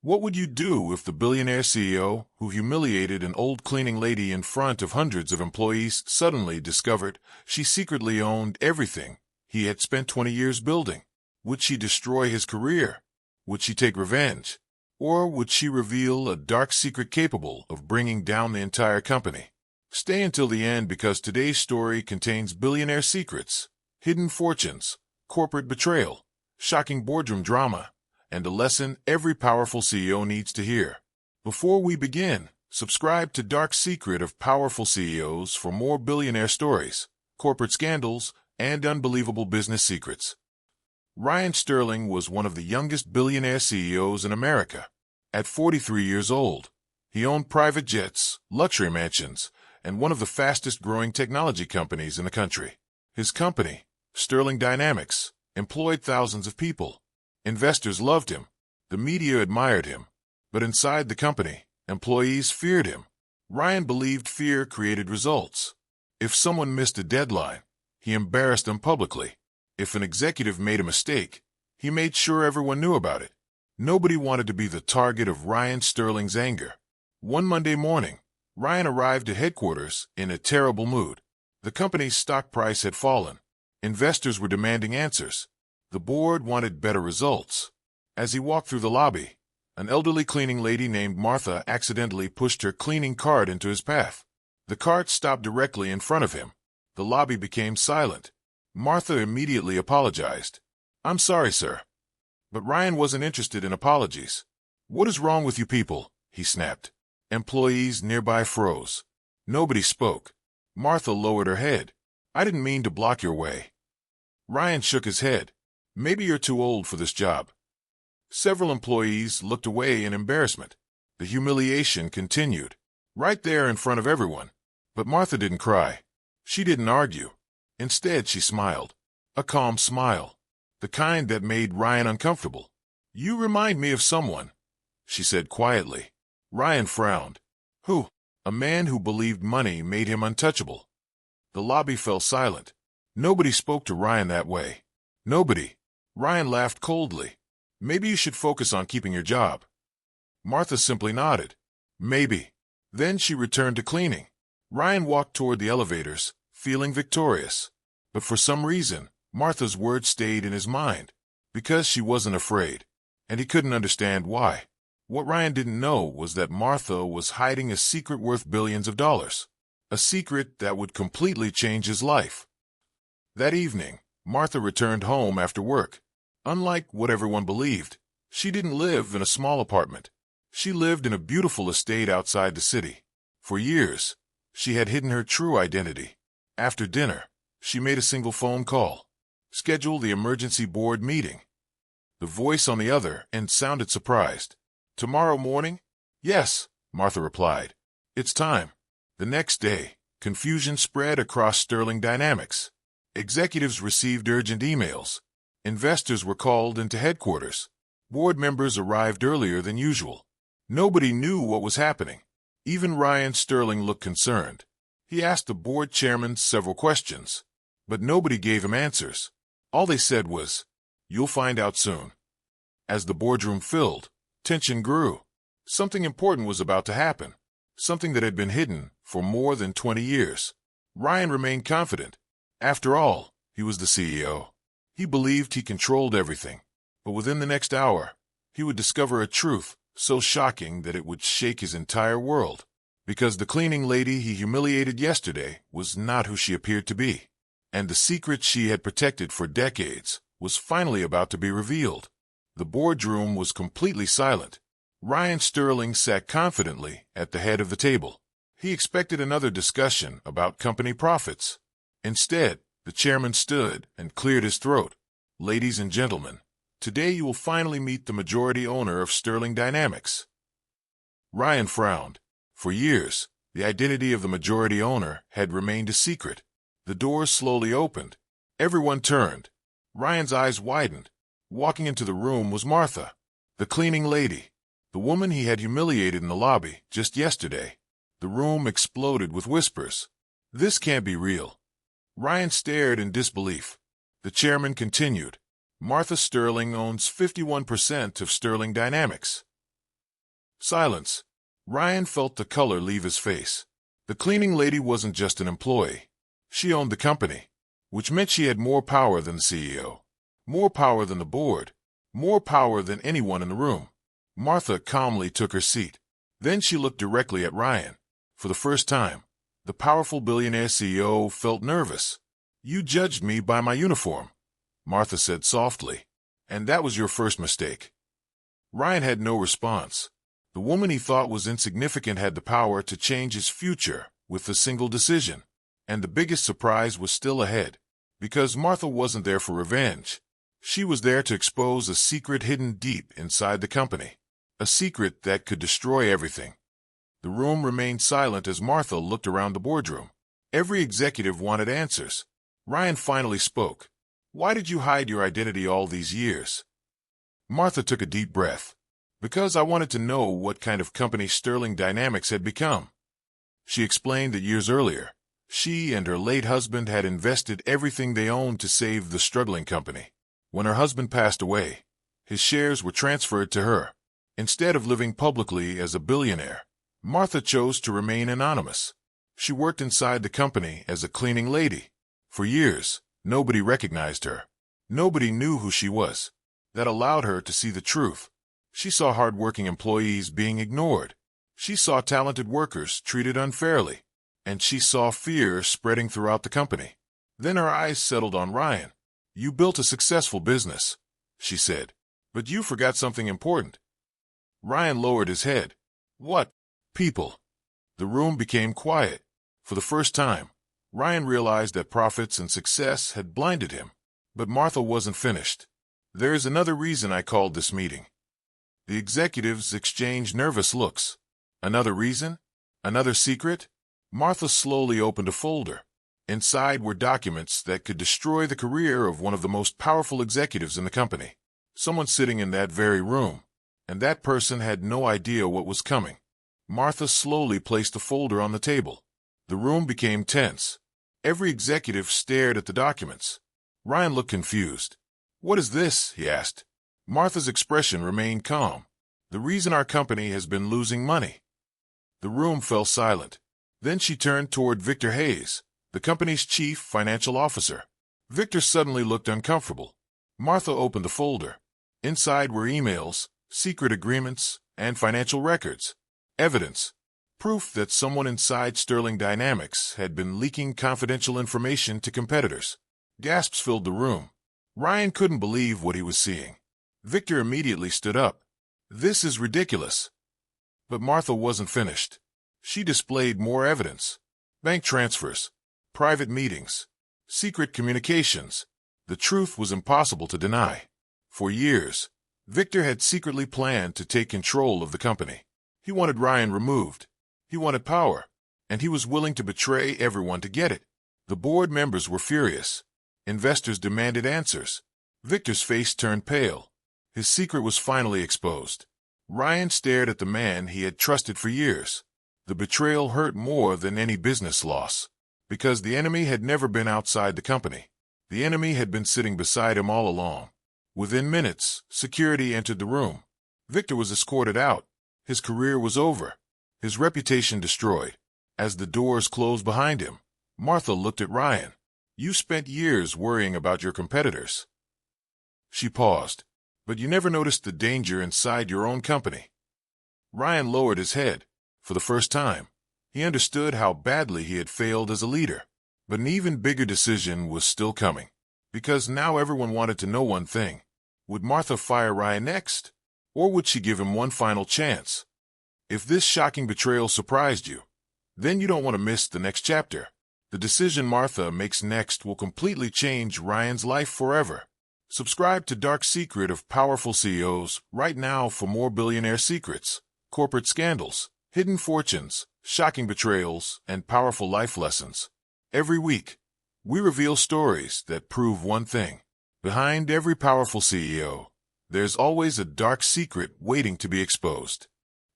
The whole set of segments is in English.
What would you do if the billionaire CEO, who humiliated an old cleaning lady in front of hundreds of employees, suddenly discovered she secretly owned everything he had spent 20 years building? Would she destroy his career? Would she take revenge? Or would she reveal a dark secret capable of bringing down the entire company? Stay until the end because today's story contains billionaire secrets, hidden fortunes, corporate betrayal, shocking boardroom drama, and a lesson every powerful CEO needs to hear. Before we begin, subscribe to Dark Secret of Powerful CEOs for more billionaire stories, corporate scandals, and unbelievable business secrets. Ryan Sterling was one of the youngest billionaire CEOs in America. At 43 years old, he owned private jets, luxury mansions, and one of the fastest-growing technology companies in the country. His company, Sterling Dynamics, employed thousands of people. Investors loved him. The media admired him. But inside the company, employees feared him. Ryan believed fear created results. If someone missed a deadline, he embarrassed them publicly. If an executive made a mistake, he made sure everyone knew about it. Nobody wanted to be the target of Ryan Sterling's anger. One Monday morning, Ryan arrived at headquarters in a terrible mood. The company's stock price had fallen. Investors were demanding answers. The board wanted better results. As he walked through the lobby, an elderly cleaning lady named Martha accidentally pushed her cleaning cart into his path. The cart stopped directly in front of him. The lobby became silent. Martha immediately apologized. "I'm sorry, sir." But Ryan wasn't interested in apologies. "What is wrong with you people?" he snapped. Employees nearby froze. Nobody spoke. Martha lowered her head. "I didn't mean to block your way." Ryan shook his head. "Maybe you're too old for this job." Several employees looked away in embarrassment. The humiliation continued, right there in front of everyone. But Martha didn't cry. She didn't argue. Instead, she smiled. A calm smile. The kind that made Ryan uncomfortable. "You remind me of someone," she said quietly. Ryan frowned. "Who?" "A man who believed money made him untouchable." The lobby fell silent. Nobody spoke to Ryan that way. Nobody. Ryan laughed coldly. "Maybe you should focus on keeping your job." Martha simply nodded. "Maybe." Then she returned to cleaning. Ryan walked toward the elevators, feeling victorious. But for some reason, Martha's words stayed in his mind. Because she wasn't afraid. And he couldn't understand why. What Ryan didn't know was that Martha was hiding a secret worth billions of dollars. A secret that would completely change his life. That evening, Martha returned home after work. Unlike what everyone believed, she didn't live in a small apartment. She lived in a beautiful estate outside the city. For years, she had hidden her true identity. After dinner, she made a single phone call. Schedule the emergency board meeting. The voice on the other end sounded surprised. "Tomorrow morning?" "Yes," Martha replied. "It's time." The next day, confusion spread across Sterling Dynamics. Executives received urgent emails. Investors were called into headquarters. Board members arrived earlier than usual. Nobody knew what was happening. Even Ryan Sterling looked concerned. He asked the board chairman several questions, but nobody gave him answers. All they said was, "You'll find out soon." As the boardroom filled, tension grew. Something important was about to happen. Something that had been hidden for more than 20 years. Ryan remained confident. After all, he was the CEO. He believed he controlled everything. But within the next hour, he would discover a truth so shocking that it would shake his entire world. Because the cleaning lady he humiliated yesterday was not who she appeared to be. And the secret she had protected for decades was finally about to be revealed. The boardroom was completely silent. Ryan Sterling sat confidently at the head of the table. He expected another discussion about company profits. Instead, the chairman stood and cleared his throat. "Ladies and gentlemen, today you will finally meet the majority owner of Sterling Dynamics." Ryan frowned. For years, the identity of the majority owner had remained a secret. The doors slowly opened. Everyone turned. Ryan's eyes widened. Walking into the room was Martha, the cleaning lady, the woman he had humiliated in the lobby just yesterday. The room exploded with whispers. "This can't be real." Ryan stared in disbelief. The chairman continued. "Martha Sterling owns 51% of Sterling Dynamics." Silence. Ryan felt the color leave his face. The cleaning lady wasn't just an employee. She owned the company, which meant she had more power than the CEO, more power than the board, more power than anyone in the room. Martha calmly took her seat. Then she looked directly at Ryan. For the first time, the powerful billionaire CEO felt nervous. "You judged me by my uniform," Martha said softly. "And that was your first mistake." Ryan had no response. The woman he thought was insignificant had the power to change his future with a single decision. And the biggest surprise was still ahead, because Martha wasn't there for revenge. She was there to expose a secret hidden deep inside the company, a secret that could destroy everything. The room remained silent as Martha looked around the boardroom. Every executive wanted answers. Ryan finally spoke. "Why did you hide your identity all these years?" Martha took a deep breath. "Because I wanted to know what kind of company Sterling Dynamics had become." She explained that years earlier, she and her late husband had invested everything they owned to save the struggling company. When her husband passed away, his shares were transferred to her. Instead of living publicly as a billionaire, Martha chose to remain anonymous. She worked inside the company as a cleaning lady. For years, nobody recognized her. Nobody knew who she was. That allowed her to see the truth. She saw hard-working employees being ignored. She saw talented workers treated unfairly. And she saw fear spreading throughout the company. Then her eyes settled on Ryan. "You built a successful business," she said. "But you forgot something important." Ryan lowered his head. "What?" "People." The room became quiet. For the first time, Ryan realized that profits and success had blinded him. But Martha wasn't finished. "There is another reason I called this meeting." The executives exchanged nervous looks. "Another reason? Another secret?" Martha slowly opened a folder. Inside were documents that could destroy the career of one of the most powerful executives in the company. Someone sitting in that very room. And that person had no idea what was coming. Martha slowly placed the folder on the table. The room became tense. Every executive stared at the documents. Ryan looked confused. "What is this?" he asked. Martha's expression remained calm. "The reason our company has been losing money." The room fell silent. Then she turned toward Victor Hayes, the company's chief financial officer. Victor suddenly looked uncomfortable. Martha opened the folder. Inside were emails, secret agreements, and financial records. Evidence. Proof that someone inside Sterling Dynamics had been leaking confidential information to competitors. Gasps filled the room. Ryan couldn't believe what he was seeing. Victor immediately stood up. "This is ridiculous." But Martha wasn't finished. She displayed more evidence. Bank transfers, private meetings, secret communications. The truth was impossible to deny. For years, Victor had secretly planned to take control of the company. He wanted Ryan removed. He wanted power, and he was willing to betray everyone to get it. The board members were furious. Investors demanded answers. Victor's face turned pale. His secret was finally exposed. Ryan stared at the man he had trusted for years. The betrayal hurt more than any business loss, because the enemy had never been outside the company. The enemy had been sitting beside him all along. Within minutes, security entered the room. Victor was escorted out. His career was over. His reputation destroyed. As the doors closed behind him, Martha looked at Ryan. "You spent years worrying about your competitors." She paused. "But you never noticed the danger inside your own company." Ryan lowered his head. For the first time, he understood how badly he had failed as a leader. But an even bigger decision was still coming. Because now everyone wanted to know one thing. Would Martha fire Ryan next? Or would she give him one final chance? If this shocking betrayal surprised you, then you don't want to miss the next chapter. The decision Martha makes next will completely change Ryan's life forever. Subscribe to Dark Secret of Powerful CEOs right now for more billionaire secrets, corporate scandals, hidden fortunes, shocking betrayals, and powerful life lessons. Every week, we reveal stories that prove one thing. Behind every powerful CEO, there's always a dark secret waiting to be exposed.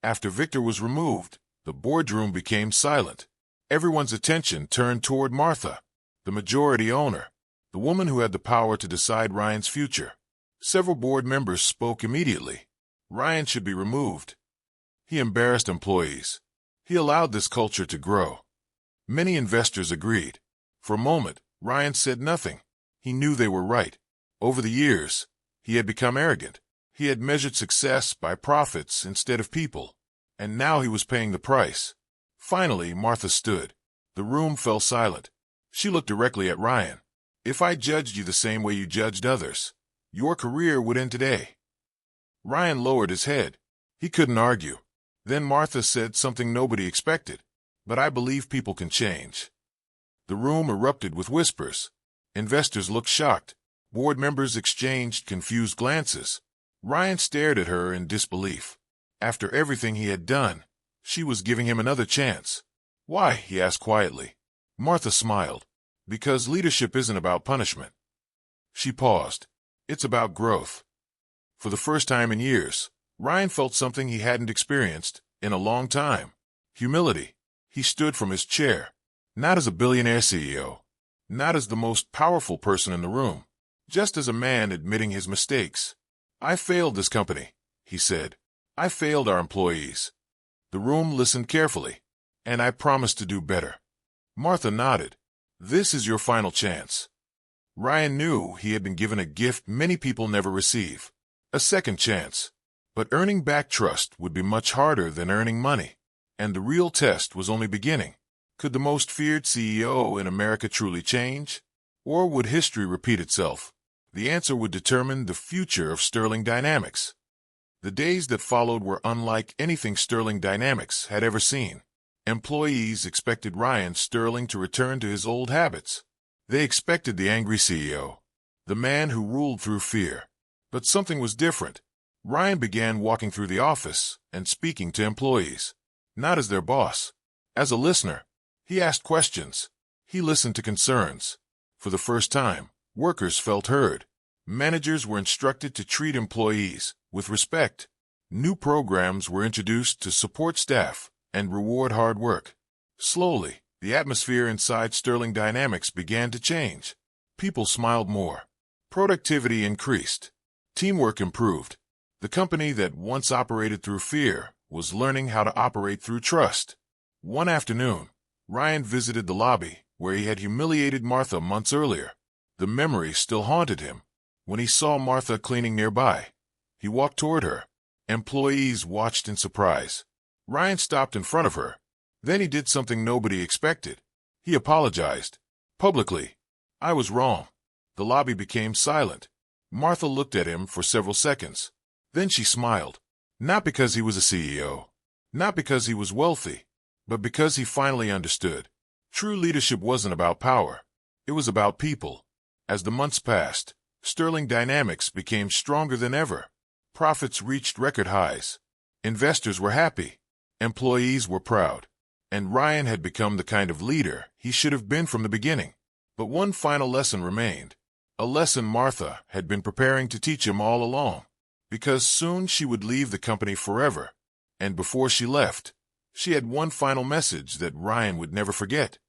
After Victor was removed, the boardroom became silent. Everyone's attention turned toward Martha, the majority owner, the woman who had the power to decide Ryan's future. Several board members spoke immediately. Ryan should be removed. He embarrassed employees. He allowed this culture to grow. Many investors agreed. For a moment, Ryan said nothing. He knew they were right. Over the years, he had become arrogant. He had measured success by profits instead of people. And now he was paying the price. Finally, Martha stood. The room fell silent. She looked directly at Ryan. "If I judged you the same way you judged others, your career would end today." Ryan lowered his head. He couldn't argue. Then Martha said something nobody expected. "But I believe people can change." The room erupted with whispers. Investors looked shocked. Board members exchanged confused glances. Ryan stared at her in disbelief. After everything he had done, she was giving him another chance. "Why?" he asked quietly. Martha smiled. "Because leadership isn't about punishment." She paused. "It's about growth." For the first time in years, Ryan felt something he hadn't experienced in a long time. Humility. He stood from his chair. Not as a billionaire CEO. Not as the most powerful person in the room. Just as a man admitting his mistakes. "I failed this company," he said. "I failed our employees." The room listened carefully. "And I promised to do better." Martha nodded. "This is your final chance." Ryan knew he had been given a gift many people never receive. A second chance. But earning back trust would be much harder than earning money. And the real test was only beginning. Could the most feared CEO in America truly change? Or would history repeat itself? The answer would determine the future of Sterling Dynamics. The days that followed were unlike anything Sterling Dynamics had ever seen. Employees expected Ryan Sterling to return to his old habits. They expected the angry CEO, the man who ruled through fear. But something was different. Ryan began walking through the office and speaking to employees. Not as their boss. As a listener. He asked questions. He listened to concerns. For the first time, workers felt heard. Managers were instructed to treat employees with respect. New programs were introduced to support staff and reward hard work. Slowly, the atmosphere inside Sterling Dynamics began to change. People smiled more. Productivity increased. Teamwork improved. The company that once operated through fear was learning how to operate through trust. One afternoon, Ryan visited the lobby where he had humiliated Martha months earlier. The memory still haunted him. When he saw Martha cleaning nearby, he walked toward her. Employees watched in surprise. Ryan stopped in front of her. Then he did something nobody expected. He apologized. Publicly. "I was wrong." The lobby became silent. Martha looked at him for several seconds. Then she smiled. Not because he was a CEO. Not because he was wealthy. But because he finally understood. True leadership wasn't about power. It was about people. As the months passed, Sterling Dynamics became stronger than ever. Profits reached record highs. Investors were happy. Employees were proud. And Ryan had become the kind of leader he should have been from the beginning. But one final lesson remained. A lesson Martha had been preparing to teach him all along. Because soon she would leave the company forever. And before she left, she had one final message that Ryan would never forget.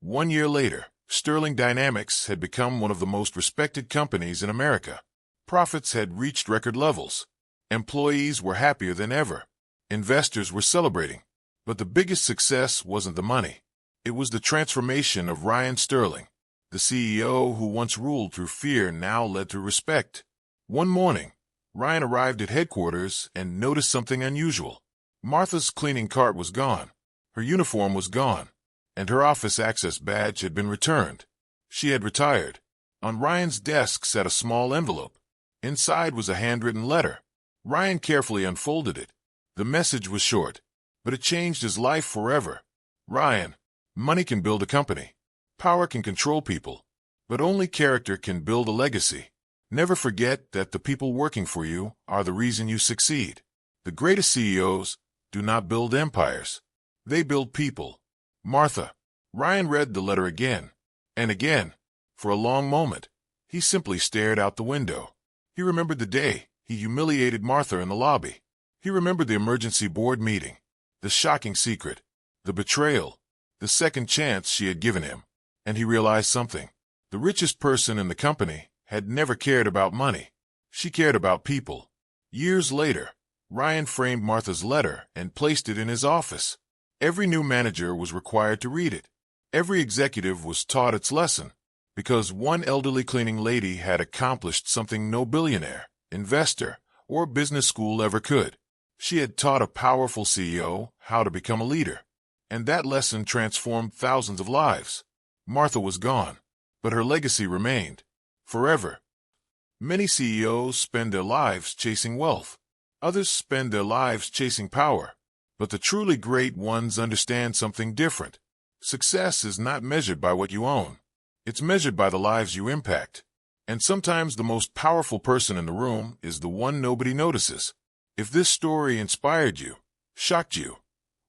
1 year later, Sterling Dynamics had become one of the most respected companies in America. Profits had reached record levels. Employees were happier than ever. Investors were celebrating. But the biggest success wasn't the money. It was the transformation of Ryan Sterling. The CEO who once ruled through fear now led through respect. One morning, Ryan arrived at headquarters and noticed something unusual. Martha's cleaning cart was gone. Her uniform was gone. And her office access badge had been returned. She had retired. On Ryan's desk sat a small envelope. Inside was a handwritten letter. Ryan carefully unfolded it. The message was short, but it changed his life forever. "Ryan, money can build a company. Power can control people. But only character can build a legacy. Never forget that the people working for you are the reason you succeed. The greatest CEOs do not build empires. They build people." Martha. Ryan read the letter again and again. For a long moment, he simply stared out the window. He remembered the day he humiliated Martha in the lobby. He remembered the emergency board meeting, the shocking secret, the betrayal, the second chance she had given him. And he realized something. The richest person in the company had never cared about money. She cared about people. Years later, Ryan framed Martha's letter and placed it in his office. Every new manager was required to read it. Every executive was taught its lesson, because one elderly cleaning lady had accomplished something no billionaire, investor, or business school ever could. She had taught a powerful CEO how to become a leader, and that lesson transformed thousands of lives. Martha was gone, but her legacy remained. Forever. Many CEOs spend their lives chasing wealth. Others spend their lives chasing power. But the truly great ones understand something different. Success is not measured by what you own. It's measured by the lives you impact. And sometimes the most powerful person in the room is the one nobody notices. If this story inspired you, shocked you,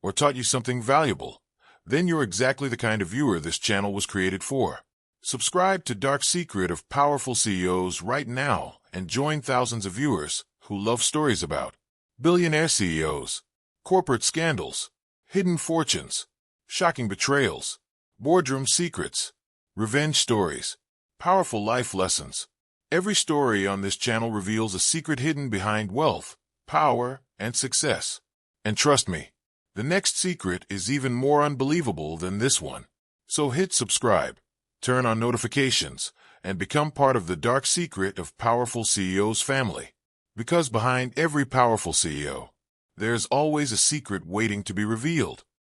or taught you something valuable, then you're exactly the kind of viewer this channel was created for. Subscribe to Dark Secret of Powerful CEOs right now and join thousands of viewers who love stories about billionaire CEOs, corporate scandals, hidden fortunes, shocking betrayals, boardroom secrets, revenge stories, powerful life lessons. Every story on this channel reveals a secret hidden behind wealth, power, and success. And trust me, the next secret is even more unbelievable than this one. So hit subscribe, turn on notifications, and become part of the Dark Secret of Powerful CEOs family. Because behind every powerful CEO, there's always a secret waiting to be revealed.